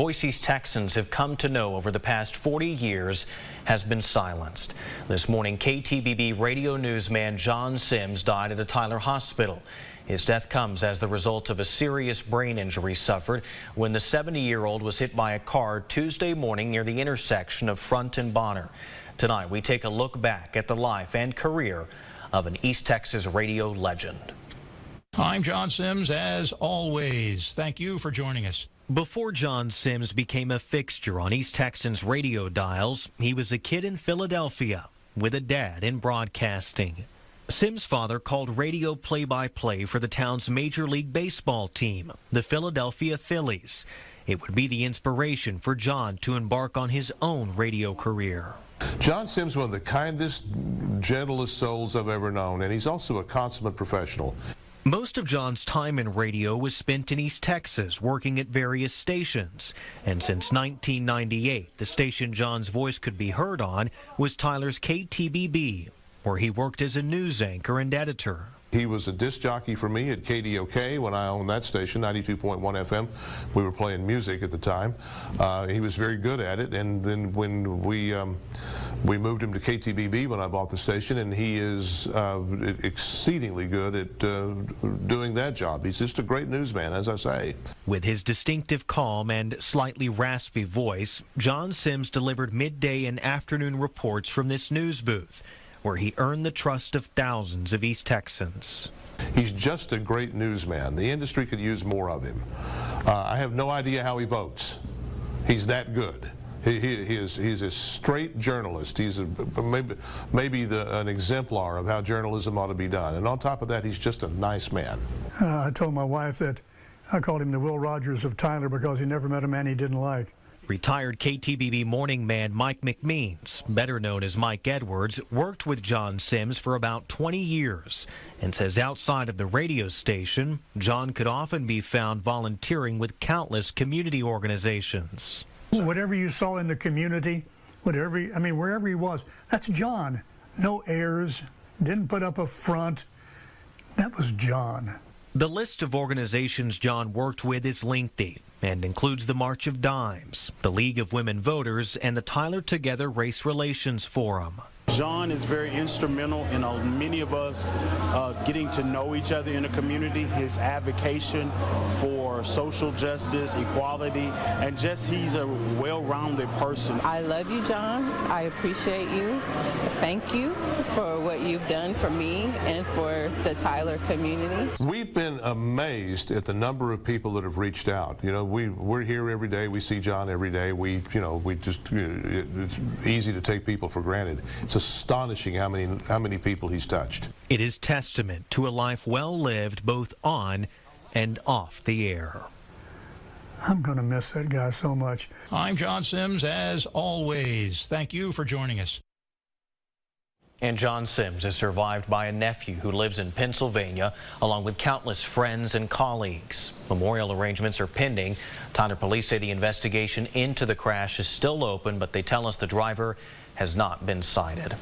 Boise's Texans have come to know over the past 40 years has been silenced. This morning, KTBB radio newsman John Sims died at a Tyler hospital. His death comes as the result of a serious brain injury suffered when the 70-year-old was hit by a car Tuesday morning near the intersection of Front and Bonner. Tonight, we take a look back at the life and career of an East Texas radio legend. I'm John Sims, as always. Thank you for joining us. Before John Sims became a fixture on East Texans radio dials, he was a kid in Philadelphia with a dad in broadcasting. Sims' father called radio play-by-play for the town's Major League Baseball team, the Philadelphia Phillies. It would be the inspiration for John to embark on his own radio career. John Sims is one of the kindest, gentlest souls I've ever known, and he's also a consummate professional. Most of John's time in radio was spent in East Texas, working at various stations. And since 1998, the station John's voice could be heard on was Tyler's KTBB, where he worked as a news anchor and editor. He was a disc jockey for me at KDOK when I owned that station, 92.1 FM. We were playing music at the time. He was very good at it, and then when we moved him to KTBB when I bought the station, and he is exceedingly good at doing that job. He's just a great newsman, as I say. With his distinctive calm and slightly raspy voice, John Sims delivered midday and afternoon reports from this news booth, where he earned the trust of thousands of East Texans. He's just a great newsman. The industry could use more of him. I have no idea how he votes. He's that good. He's a straight journalist. He's maybe an exemplar of how journalism ought to be done. And on top of that, he's just a nice man. I told my wife that I called him the Will Rogers of Tyler because he never met a man he didn't like. Retired KTBB morning man Mike McMeans, better known as Mike Edwards, worked with John Sims for about 20 years and says outside of the radio station, John could often be found volunteering with countless community organizations. Whatever you saw in the community, wherever he was, that's John. No airs, didn't put up a front. That was John. The list of organizations John worked with is lengthy and includes the March of Dimes, the League of Women Voters, and the Tyler Together Race Relations Forum. John is very instrumental in many of us getting to know each other in the community. His advocacy for social justice, equality, and just he's a well-rounded person. I love you, John. I appreciate you. Thank you for what you've done for me and for the Tyler community. We've been amazed at the number of people that have reached out. You know, we're here every day. We see John every day. It's easy to take people for granted. It's astonishing how many people he's touched. It is testament to a life well lived both on and off the air. I'm going to miss that guy so much. I'm John Sims, as always. Thank you for joining us. And John Sims is survived by a nephew who lives in Pennsylvania, along with countless friends and colleagues. Memorial arrangements are pending. Tyler police say the investigation into the crash is still open, but they tell us the driver has not been cited.